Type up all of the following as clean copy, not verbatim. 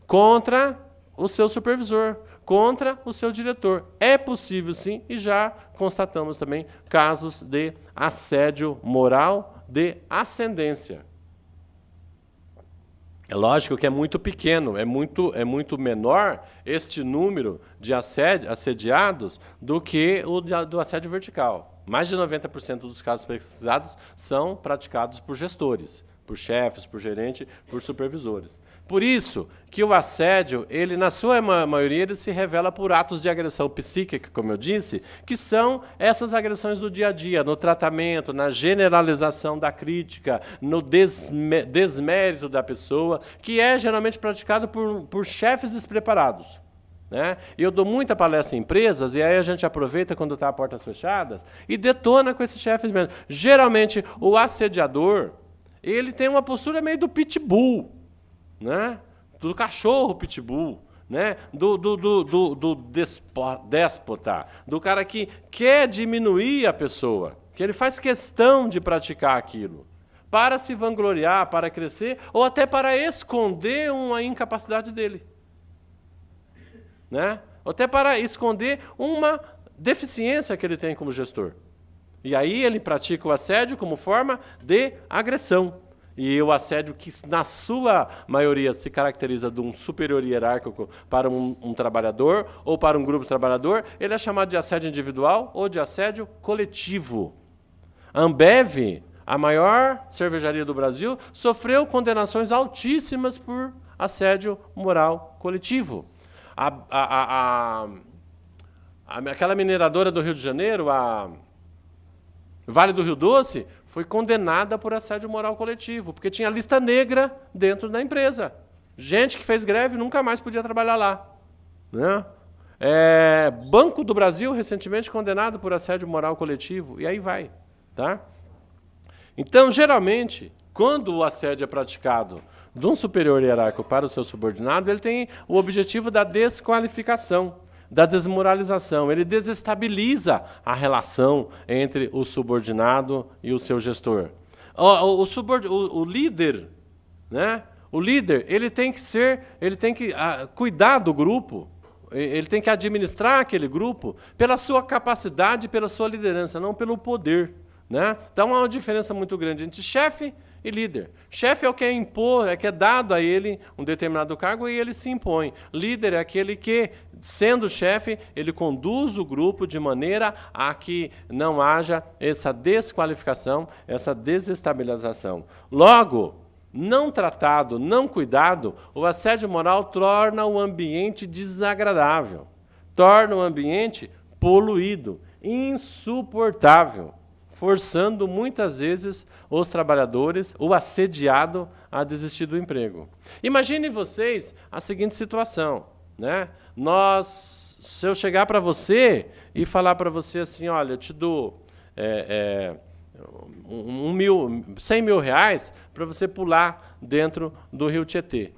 contra o seu supervisor, contra o seu diretor. É possível, sim, e já constatamos também casos de assédio moral de ascendência. É lógico que é muito pequeno, é muito menor este número de assediados do que o do assédio vertical. Mais de 90% dos casos pesquisados são praticados por gestores, por chefes, por gerente, por supervisores. Por isso que o assédio, ele, na sua maioria, ele se revela por atos de agressão psíquica, como eu disse, que são essas agressões do dia a dia, no tratamento, na generalização da crítica, no desmérito da pessoa, que é geralmente praticado por chefes despreparados. Né? Eu dou muita palestra em empresas, e aí a gente aproveita quando está a portas fechadas e detona com esses chefes mesmo. Geralmente, o assediador, ele tem uma postura meio do pitbull, né? Do cachorro pitbull, né? do déspota, do cara que quer diminuir a pessoa, que ele faz questão de praticar aquilo, para se vangloriar, para crescer, ou até para esconder uma incapacidade dele. Né? Ou até para esconder uma deficiência que ele tem como gestor. E aí ele pratica o assédio como forma de agressão. E o assédio que, na sua maioria, se caracteriza de um superior hierárquico para um trabalhador ou para um grupo trabalhador, ele é chamado de assédio individual ou de assédio coletivo. A Ambev, a maior cervejaria do Brasil, sofreu condenações altíssimas por assédio moral coletivo. Aquela mineradora do Rio de Janeiro, a Vale do Rio Doce, foi condenada por assédio moral coletivo, porque tinha lista negra dentro da empresa. Gente que fez greve nunca mais podia trabalhar lá. Né? Banco do Brasil, recentemente condenado por assédio moral coletivo, e aí vai. Tá? Então, geralmente, quando o assédio é praticado de um superior hierárquico para o seu subordinado, ele tem o objetivo da desqualificação, da desmoralização. Ele desestabiliza a relação entre o subordinado e o seu gestor. O líder, né? O líder, ele tem que cuidar do grupo, ele tem que administrar aquele grupo pela sua capacidade, pela sua liderança, não pelo poder. Né? Então há uma diferença muito grande entre chefe e líder. Chefe é o que é impor, é que é dado a ele um determinado cargo e ele se impõe. Líder é aquele que, sendo chefe, ele conduz o grupo de maneira a que não haja essa desqualificação, essa desestabilização. Logo, não tratado, não cuidado, o assédio moral torna o ambiente desagradável, torna o ambiente poluído, insuportável, forçando muitas vezes os trabalhadores, o assediado, a desistir do emprego. Imaginem vocês a seguinte situação. Né? Se eu chegar para você e falar para você assim, olha, eu te dou 100 mil reais para você pular dentro do Rio Tietê.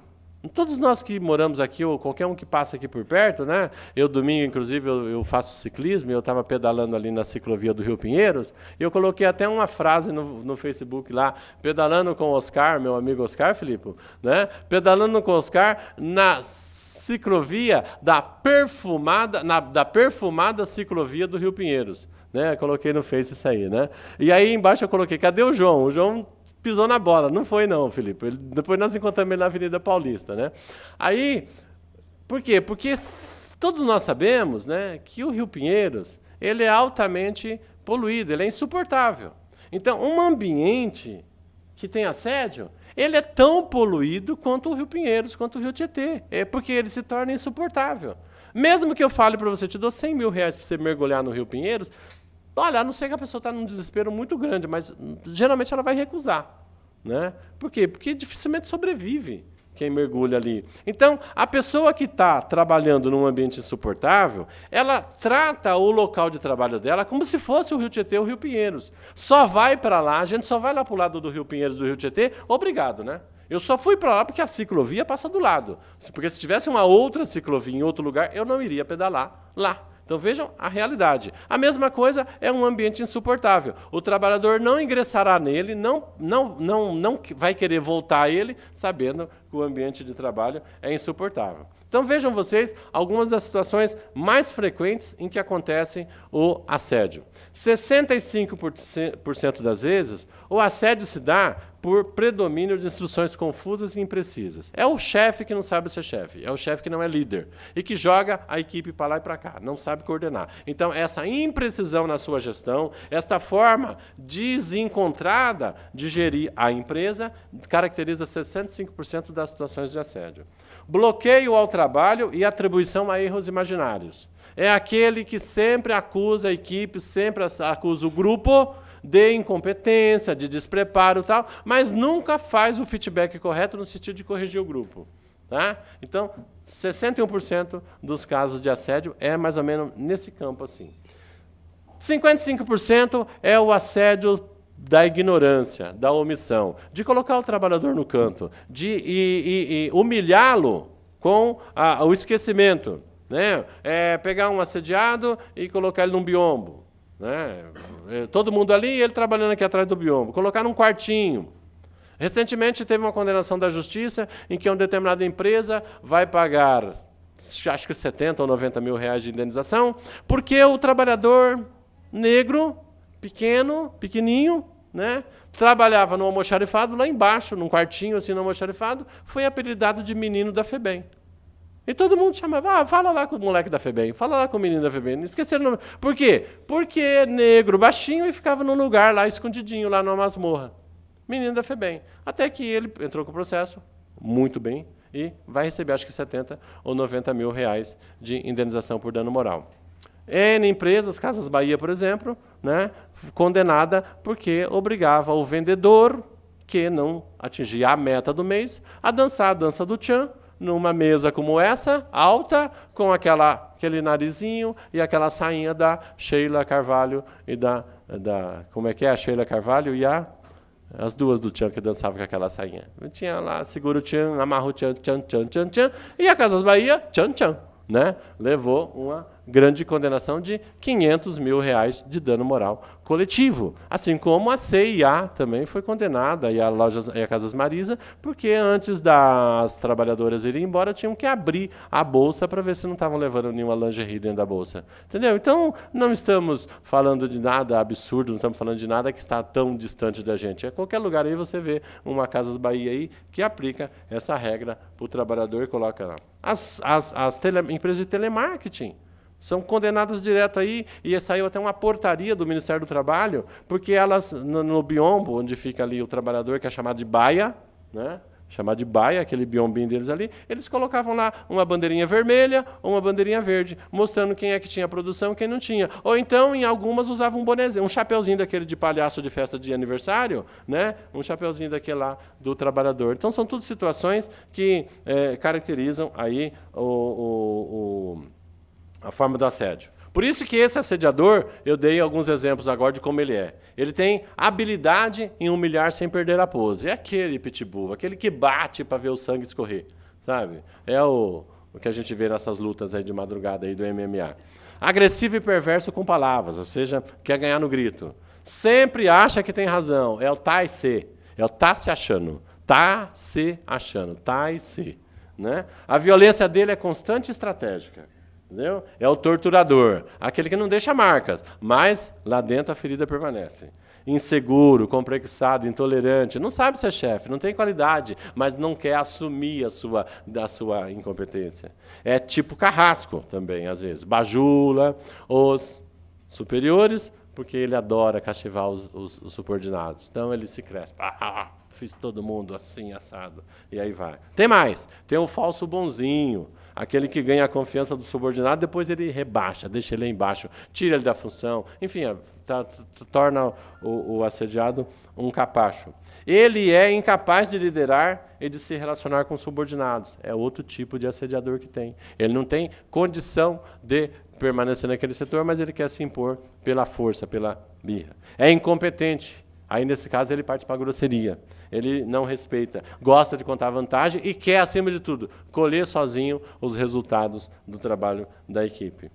Todos nós que moramos aqui, ou qualquer um que passa aqui por perto, né? Eu, domingo, inclusive, eu faço ciclismo, eu estava pedalando ali na ciclovia do Rio Pinheiros, e eu coloquei até uma frase no Facebook lá, pedalando com o Oscar, meu amigo Oscar, Filipe, né? Pedalando com o Oscar na ciclovia da perfumada ciclovia do Rio Pinheiros. Né? Eu coloquei no Face isso aí. Né? E aí embaixo eu coloquei, cadê o João? O João pisou na bola. Não foi não, Filipe. Depois nós encontramos ele na Avenida Paulista. Né? Aí, por quê? Porque todos nós sabemos, né, que o Rio Pinheiros ele é altamente poluído, ele é insuportável. Então, um ambiente que tem assédio, ele é tão poluído quanto o Rio Pinheiros, quanto o Rio Tietê, porque ele se torna insuportável. Mesmo que eu fale para você, te dou 100 mil reais para você mergulhar no Rio Pinheiros, olha, a não ser que a pessoa está num desespero muito grande, mas geralmente ela vai recusar. Né? Por quê? Porque dificilmente sobrevive quem mergulha ali. Então, a pessoa que está trabalhando num ambiente insuportável, ela trata o local de trabalho dela como se fosse o Rio Tietê ou o Rio Pinheiros. Só vai para lá, a gente só vai lá para o lado do Rio Pinheiros, do Rio Tietê, obrigado, né? Eu só fui para lá porque a ciclovia passa do lado. Porque se tivesse uma outra ciclovia em outro lugar, eu não iria pedalar lá. Então vejam a realidade. A mesma coisa é um ambiente insuportável. O trabalhador não ingressará nele, não vai querer voltar a ele, sabendo que o ambiente de trabalho é insuportável. Então, vejam vocês algumas das situações mais frequentes em que acontece o assédio. 65% das vezes, o assédio se dá por predomínio de instruções confusas e imprecisas. É o chefe que não sabe ser chefe, é o chefe que não é líder e que joga a equipe para lá e para cá, não sabe coordenar. Então, essa imprecisão na sua gestão, esta forma desencontrada de gerir a empresa, caracteriza 65% das situações de assédio. Bloqueio ao trabalho e atribuição a erros imaginários. É aquele que sempre acusa a equipe, sempre acusa o grupo de incompetência, de despreparo e tal, mas nunca faz o feedback correto no sentido de corrigir o grupo. Tá? Então, 61% dos casos de assédio é mais ou menos nesse campo assim. 55% é o assédio da ignorância, da omissão, de colocar o trabalhador no canto, de humilhá-lo com o esquecimento. Né? Pegar um assediado e colocar ele num biombo. Né? Todo mundo ali e ele trabalhando aqui atrás do biombo. Colocar num quartinho. Recentemente teve uma condenação da justiça em que uma determinada empresa vai pagar, acho que 70 ou 90 mil reais de indenização, porque o trabalhador negro, pequenininho, né, trabalhava no almoxarifado lá embaixo, num quartinho assim no almoxarifado, foi apelidado de menino da FEBEM. E todo mundo chamava, fala lá com o moleque da FEBEM, fala lá com o menino da FEBEM. Não esqueceram o nome. Por quê? Porque é negro, baixinho, e ficava num lugar lá, escondidinho, lá numa masmorra. Menino da FEBEM. Até que ele entrou com o processo, muito bem, e vai receber, acho que 70 ou 90 mil reais de indenização por dano moral. N empresas, Casas Bahia, por exemplo, né, condenada porque obrigava o vendedor, que não atingia a meta do mês, a dançar a dança do tchan, numa mesa como essa, alta, com aquele narizinho e aquela sainha da Sheila Carvalho e como é que é? A Sheila Carvalho e as duas do tchan que dançavam com aquela sainha. Tinha lá, segura o tchan, amarra o tchan, tchan, tchan, tchan, tchan, e a Casas Bahia, tchan, tchan. Né? Levou uma grande condenação de 500 mil reais de dano moral coletivo. Assim como a CIA também foi condenada, e a Casas Marisa, porque antes das trabalhadoras irem embora, tinham que abrir a bolsa para ver se não estavam levando nenhuma lingerie dentro da bolsa. Entendeu? Então, não estamos falando de nada absurdo, não estamos falando de nada que está tão distante da gente. Em qualquer lugar aí você vê uma Casas Bahia aí que aplica essa regra para o trabalhador e coloca lá. As empresas de telemarketing são condenadas direto aí, e saiu até uma portaria do Ministério do Trabalho, porque elas, no biombo, onde fica ali o trabalhador, que é chamado de baia, né? Chamado de baia, aquele biombinho deles ali, eles colocavam lá uma bandeirinha vermelha ou uma bandeirinha verde, mostrando quem é que tinha produção e quem não tinha. Ou então, em algumas, usavam um bonezinho, um chapeuzinho daquele de palhaço de festa de aniversário, né? Um chapeuzinho daquele lá do trabalhador. Então, são tudo situações que caracterizam aí a forma do assédio. Por isso que esse assediador, eu dei alguns exemplos agora de como ele é. Ele tem habilidade em humilhar sem perder a pose. É aquele pitbull, aquele que bate para ver o sangue escorrer, sabe? É o que a gente vê nessas lutas aí de madrugada aí do MMA. Agressivo e perverso com palavras, ou seja, quer ganhar no grito. Sempre acha que tem razão. É o tá e se. É o tá se achando. Tá se achando. Tá e se. Né? A violência dele é constante e estratégica. Entendeu? É o torturador, aquele que não deixa marcas, mas lá dentro a ferida permanece. Inseguro, complexado, intolerante, não sabe ser chefe, não tem qualidade, mas não quer assumir a sua incompetência. É tipo carrasco também, às vezes. Bajula os superiores, porque ele adora castivar os subordinados. Então ele se crespa. Fiz todo mundo assim, assado. E aí vai. Tem mais. Tem o falso bonzinho. Aquele que ganha a confiança do subordinado, depois ele rebaixa, deixa ele lá embaixo, tira ele da função. Enfim, torna o assediado um capacho. Ele é incapaz de liderar e de se relacionar com subordinados. É outro tipo de assediador que tem. Ele não tem condição de permanecer naquele setor, mas ele quer se impor pela força, pela birra. É incompetente. Aí, nesse caso, ele parte para a grosseria. Ele não respeita, gosta de contar vantagem e quer, acima de tudo, colher sozinho os resultados do trabalho da equipe.